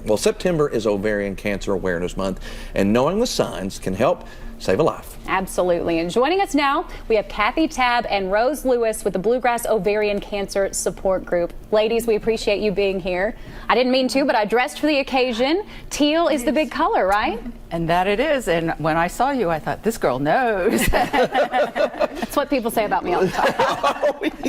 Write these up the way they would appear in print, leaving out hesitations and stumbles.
Well, September is Ovarian Cancer Awareness Month, and knowing the signs can help save a life. Absolutely. And joining us now, we have Kathy Tabb and Rose Lewis with the Bluegrass Ovarian Cancer Support Group. Ladies, we appreciate you being here. I didn't mean to, but I dressed for the occasion. Teal is the big color, right? And that it is. And when I saw you, I thought, this girl knows. That's what people say about me all the time.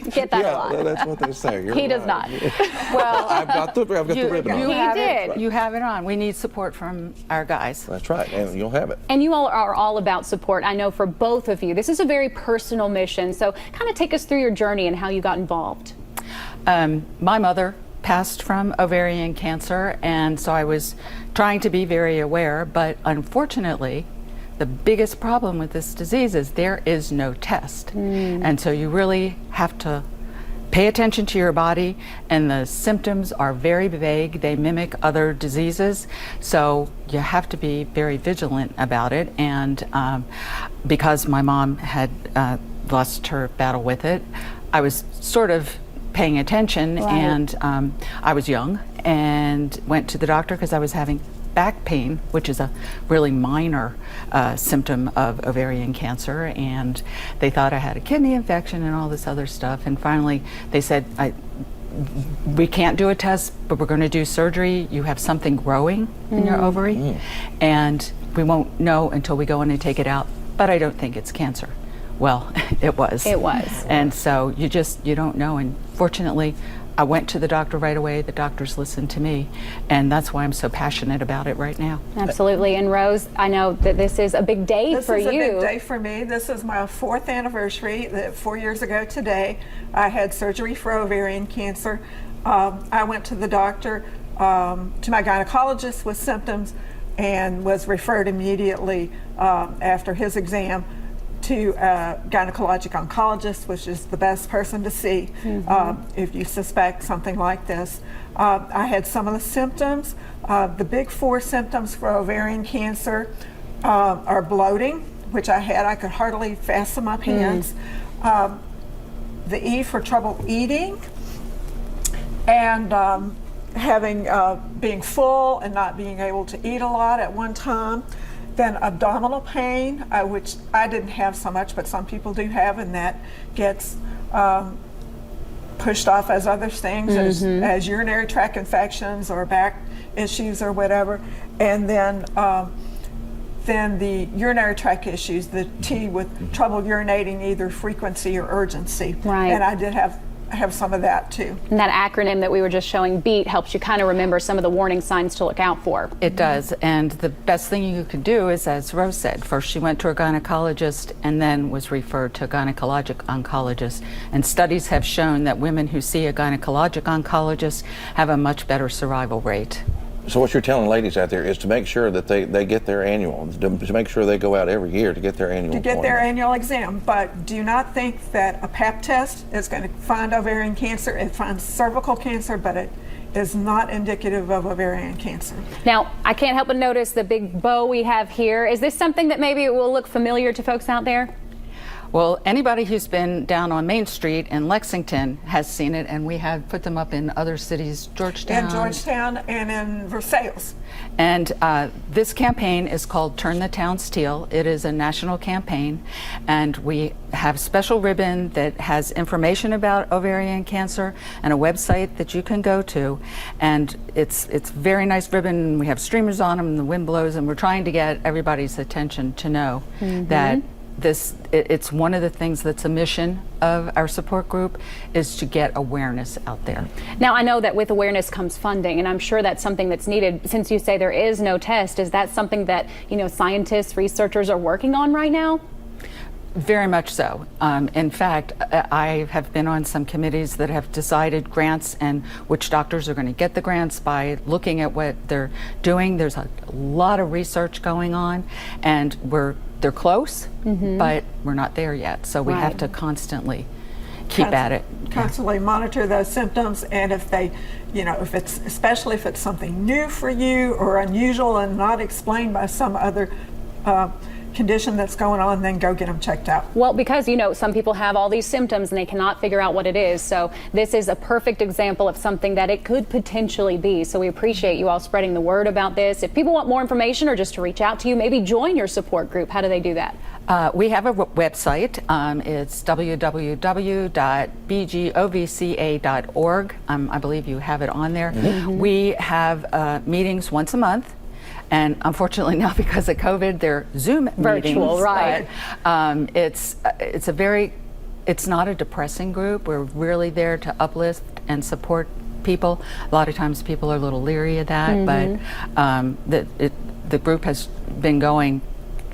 Get that a lot. That's what they say. You're He does right. not. Well, I've got the ribbon on. You have it on. We need support from our guys. That's right, and you'll have it. And you all are all about support, I know, for both of you. This is a very personal mission, so kind of take us through your journey and how you got involved. My mother passed from ovarian cancer, and so I was trying to be very aware, but unfortunately, the biggest problem with this disease is there is no test. And so you really have to pay attention to your body, and the symptoms are very vague. They mimic other diseases, so you have to be very vigilant about it. And because my mom had lost her battle with it, I was sort of paying attention, and I was young and went to the doctor because I was having back pain, which is a really minor symptom of ovarian cancer, and they thought I had a kidney infection and all this other stuff. And finally they said, we can't do a test, but we're going to do surgery. You have something growing in your ovary, and we won't know until we go in and take it out, but I don't think it's cancer. Well, it was. It was. And so you don't know. And fortunately, I went to the doctor right away. The doctors listened to me, and that's why I'm so passionate about it right now. Absolutely. And Rose, I know that this is a big day for you. This is a big day for me. This is my 4th anniversary. 4 years ago today, I had surgery for ovarian cancer. I went to the doctor, to my gynecologist with symptoms, and was referred immediately after his exam to a gynecologic oncologist, which is the best person to see if you suspect something like this. I had some of the symptoms. The big 4 symptoms for ovarian cancer are bloating, which I had. I could hardly fasten my pants. The E for trouble eating, and being full and not being able to eat a lot at one time. Then abdominal pain, which I didn't have so much, but some people do have, and that gets pushed off as other things, as urinary tract infections or back issues or whatever. And then the urinary tract issues, the T with trouble urinating, either frequency or urgency. Right. And I did have some of that too. And that acronym that we were just showing, BEAT, helps you kind of remember some of the warning signs to look out for. It does, and the best thing you could do is, as Rose said, first she went to her gynecologist and then was referred to a gynecologic oncologist. And studies have shown that women who see a gynecologic oncologist have a much better survival rate. So what you're telling ladies out there is to make sure that they get their annual, to make sure they go out every year to get their annual To get their appointment. annual exam, but do not think that a Pap test is going to find ovarian cancer. It finds cervical cancer, but it is not indicative of ovarian cancer. Now, I can't help but notice the big bow we have here. Is this something that maybe will look familiar to folks out there? Well, anybody who's been down on Main Street in Lexington has seen it, and we have put them up in other cities, Georgetown. In Georgetown and in Versailles. And this campaign is called Turn the Towns Teal. It is a national campaign, and we have special ribbon that has information about ovarian cancer and a website that you can go to. And it's very nice ribbon. We have streamers on them, and the wind blows, and we're trying to get everybody's attention to know that it's one of the things that's a mission of our support group, is to get awareness out there. Now, I know that with awareness comes funding, and I'm sure that's something that's needed. Since you say there is no test, is that something that, scientists, researchers are working on right now? Very much so. In fact, I have been on some committees that have decided grants and which doctors are going to get the grants by looking at what they're doing. There's a lot of research going on, and they're close, but we're not there yet. So we have to constantly keep at it. Constantly monitor those symptoms, and if they, especially if it's something new for you or unusual and not explained by some other condition that's going on, then go get them checked out. Well, because, you know, some people have all these symptoms and they cannot figure out what it is. So this is a perfect example of something that it could potentially be. So we appreciate you all spreading the word about this. If people want more information or just to reach out to you, maybe join your support group, how do they do that? We have a website. It's www.bgovca.org. I believe you have it on there. We have meetings once a month. And unfortunately now, because of COVID, they're Zoom Virtual, meetings. right. But, it's not a depressing group. We're really there to uplift and support people. A lot of times people are a little leery of that, but the group has been going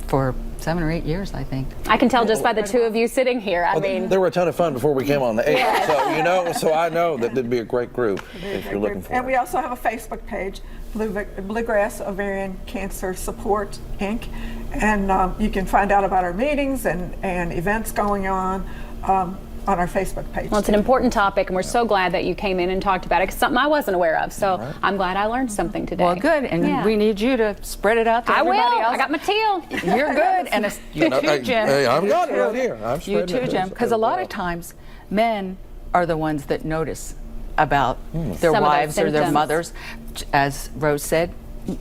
for 7 or 8 years, I think. I can tell just by the two of you sitting here. I mean, They were a ton of fun before we came on the air. So, you know, so I know that it'd be a great group if you're looking for And it. we also have a Facebook page, Bluegrass Ovarian Cancer Support, Inc. And you can find out about our meetings and events going on our Facebook page. well, it's an important topic, and we're so glad that you came in and talked about it. It's something I wasn't aware of, so I'm glad I learned something today. Well, good, and Yeah. we need you to spread it out to I will. everybody else. I got my teal. You're good, and you too, Jim. Hey, I've got it right here. I'm You spreading too, it. Jim, because a lot of times men are the ones that notice about their Some of those wives or their symptoms. mothers. As Rose said,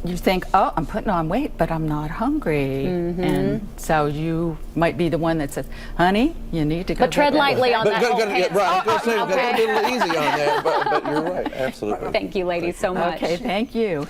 you think, oh, I'm putting on weight, but I'm not hungry. And so you might be the one that says, honey, you need to go. But tread get that." lightly on that whole yeah, pants. right, I was going to say, okay. a little easy on that, but you're right, absolutely. Thank you, ladies, so much. Okay, thank you.